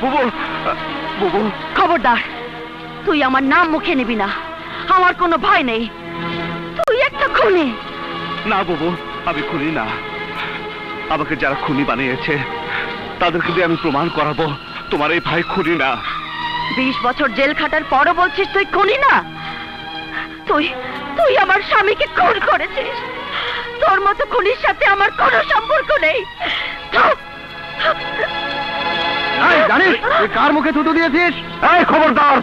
বুবু, বুবু, খবরদার, তুই আমার নাম মুখে নিবি না। আমার কোনো ভয় নেই, তুই একটা খুনি। না বুবু, আমি খুনি না। আমাকে যারা খুনি বানিয়েছে তাদেরকে দিয়ে আমি প্রমাণ করাবো তোমার এই ভাই খুনি না। 20 বছর জেল খাটার পরও বলছিস তুই খুনি না? তুই তুই আমার স্বামীকে খুন করেছিস। তোর মতো খুনির সাথে আমার কোনো সম্পর্ক নেই। জানিস তুই কার মুখে থুতু দিয়েছিস? এই খবরদার,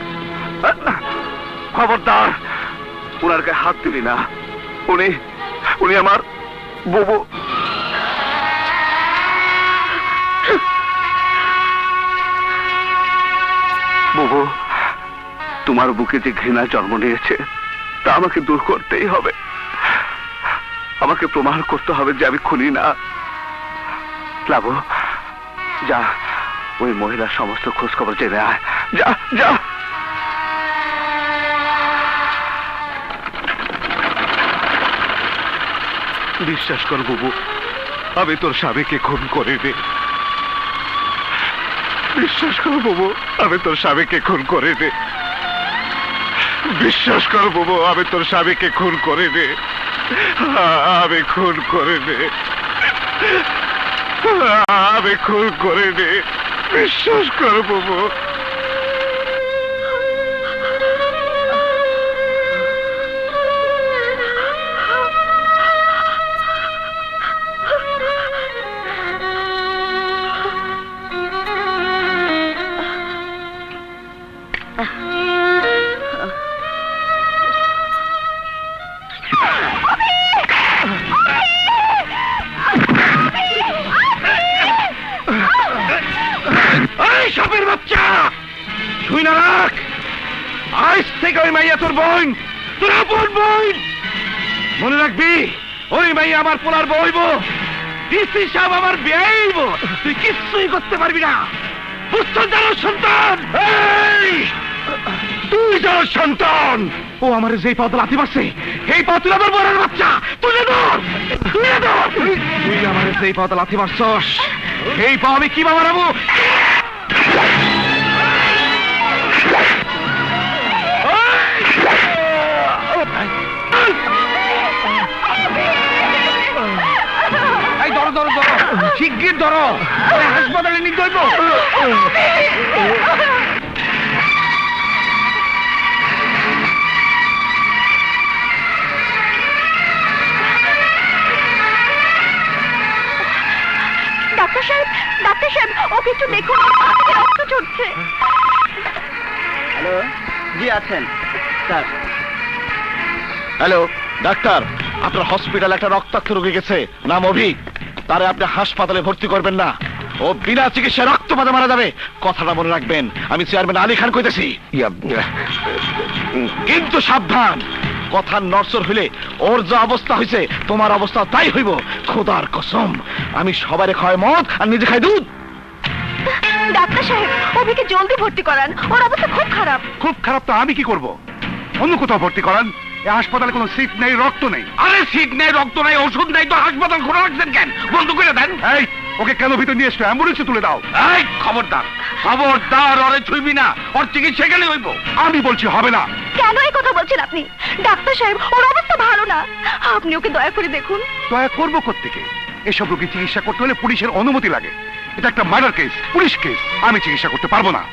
খবরদার, ওনার গায়ে হাত দিবি না। উনি উনি আমার বুবু। বুবু, তোমার বুকে যে ঘৃণা জন্ম নিয়েছে তা আমাকে দূর করতেই হবে। আমাকে প্রমাণ করতে হবে যে আমি খুনি না। লাবু, যা ওই মহিলার সমস্ত খোঁজ খবর জেনে আয়। যা যা। বিশ্বাস কর বুবু, আমি তোর স্বামীকে খুন করিনি। বিশ্বাস কর বুবু, আমি তোর স্বামীকে খুন করিনি। বিশ্বাস কর বুবু, আমি তোর স্বামীকে খুন করিনি। আমি খুন করিনি, আমি খুন করিনি। বিশ্বাস কর বুবু। সাপের বাচ্চা, শুই না রাখ। আজ থেকে ওই মাইয়া তোর বোন, তোর আপন বোন। মনে রাখবি, ওই মাইয়া আমার পোলার বইব, ডিসি সাহেব আমার বেআইব। তুই কিচ্ছুই করতে পারবি না। বুঝছো যার সন্তান? তুই যার সন্তান। ও আমার যেই পথ লাথি মারছে, এই পথ তুই আমার বড়ের বাচ্চা। তুলে ধর, তুলে ধর। তুই আমার যেই পথ লাথি মারছস, এই পা আমি কি মারাবো? ধরো ধরো ধরো, শিগগির ধরো, হাসপাতালে নিতে হইব। ডাক্তার সাহেব, ডাক্তার সাহেব, ও কিছু দেখুন, রক্ত ঝরছে। হ্যালো, জি আছেন স্যার। হ্যালো ডাক্তার, আপনার হসপিটালে একটা রক্তাক্ত রোগী গেছে, নাম অভি। তারে আপনি হাসপাতালে ভর্তি করবেন না। ও বিনা চিকিৎসায় রক্তপাতে মারা যাবে। কথাটা মনে রাখবেন। আমি চেয়ারম্যান আলী খান কইতেছি। কিন্তু সাবধান, কথার নড়চড় হইলে ওর যা অবস্থা হয়েছে তোমার অবস্থা তাই হইব। খোদার কসম, আমি সবারে খায় মদ আর নিজে খাই দুধ। ডাক্তার সাহেব, অভিকে জলদি ভর্তি করান, ওর অবস্থা খুব খারাপ। খুব খারাপ তো আমি কি করব? অন্য কোথাও ভর্তি করান। এই হাসপাতালে কোনো সিট নেই, রক্ত নেই। আরে সিট নেই, রক্ত নেই, ওষুধ নেই, তো হাসপাতাল খোলা রাখছেন কেন? বন্ধ করে দেন। এই, ওকে কেন ভিতর নিয়ে এসছো? অ্যাম্বুলেন্সে তুলে দাও। এই খবরদার, খবরদার, ওরে ছুঁইবি না। ওর চিকিৎসা গেলে হইব। আমি বলছি হবে না। কেন এই কথা বলছেন আপনি? ডাক্তার সাহেব, ওর অবস্থা ভালো না, আপনি ওকে দয়া করে দেখুন। দয়া করবো কোত্থেকে? এসব রোগী চিকিৎসা করতে হলে পুলিশের অনুমতি লাগে। এটা একটা মার্ডার কেস, পুলিশ কেস। আমি চিকিৎসা করতে পারবো না।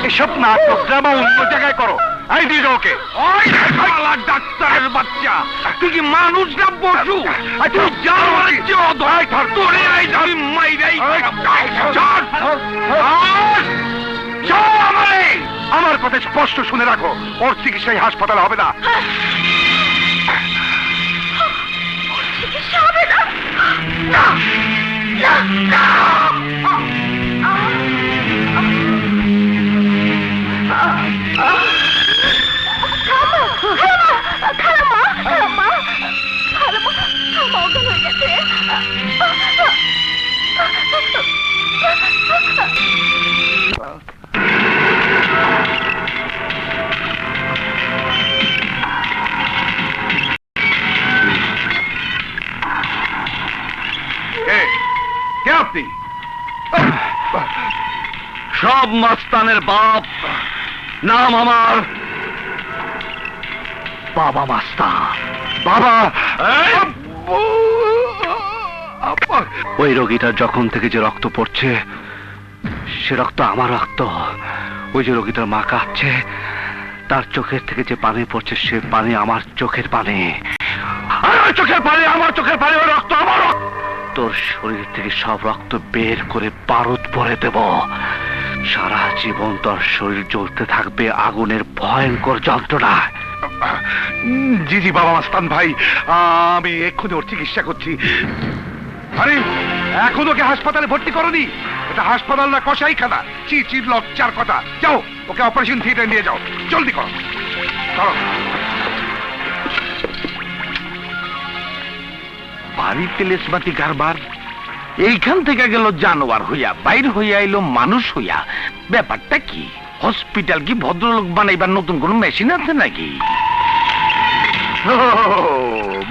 এসব নাটক ড্রামা অন্য জায়গায় করো। এই দিয়ে যাও ওকে। ওই শালা ডাক্তারের বাচ্চা, তুই কি মানুষ না পশু? তুই জানোয়ারের চেয়ে অধম। তোরে এই আমি মাইরাই আমার কথা স্পষ্ট শুনে রাখো। ওর চিকিৎসায় হাসপাতালে হবে না। চিকিৎসা হবে না? না, না, না। আপনি? সব মাস্তানের বাপ, নাম আমার বাবা মাস্তান। বাবা, ওই রোগীটার যখন থেকে যে রক্ত পড়ছে সে রক্ত আমার রক্ত। ওই যে রোগীটার মা কাঁদছে, তার চোখের থেকে যে পানি পড়ছে সে পানি আমার চোখের পানি। আর ওই চোখের পানি আমার চোখের পানি, ওই রক্ত আমার রক্ত। তোর শরীর থেকে সব রক্ত বের করে বারুদ ভরে দেব। সারা জীবন তোর শরীর জ্বলতে থাকবে আগুনের ভয়ঙ্কর যন্ত্রণায়। জি জি বাবা মাস্তান ভাই, আমি এক্ষুনি ওর চিকিৎসা করছি। আরে এখন ওকে হাসপাতালে ভর্তি করনি? এটা হাসপাতাল না কসাইখানা। চি চি লজ্জার কথা। যাও ওকে অপারেশন থিয়েটারে নিয়ে যাও, জলদি করো করো। বাড়িতে লেসমাতি কারবার, এইখান থেকে গেল জানোয়ার হইয়া, বাইর হইয়া এলো মানুষ হইয়া। ব্যাপারটা কি? হসপিটাল কি ভদ্রলোক বানাইবার নতুন কোন মেশিন আছে নাকি? ও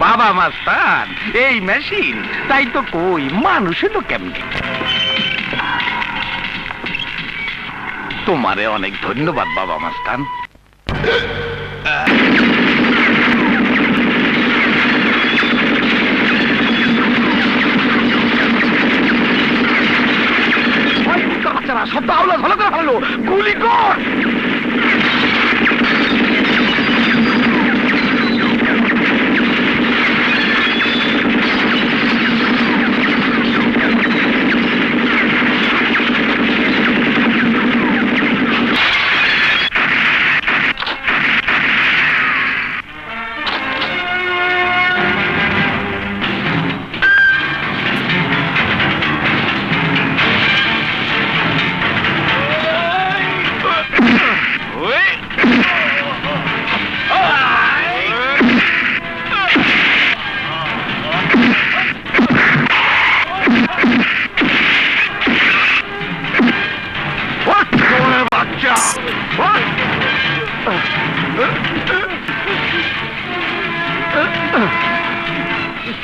বাবা মাস্তান, এই মেশিন? তাই তো কই, মানুষ হলো কেমনি? তোমারে অনেক ধন্যবাদ বাবা মাস্তান। বাচ্চারা সব আওলা ভালো করে ভালো, গুলি কর।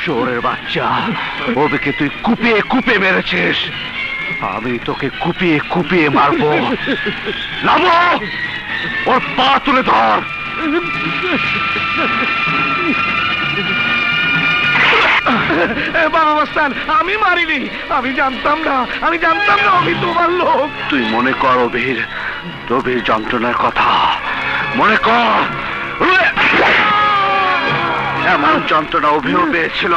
চোরের বাচ্চা, ওকে তুই কুপিয়ে কুপিয়ে মেরেছিস, আমি তোকে কুপিয়ে কুপিয়ে মারবো। নামো, ওর পা তুলে ধর। বাবা মাস্তান, আমি মারিনি, আমি জানতাম না, আমি তোমার লোক। তুই মনে কর অভির, অভির যন্ত্রণার কথা মনে কর। এমন যন্ত্রণা অভিও পেয়েছিল।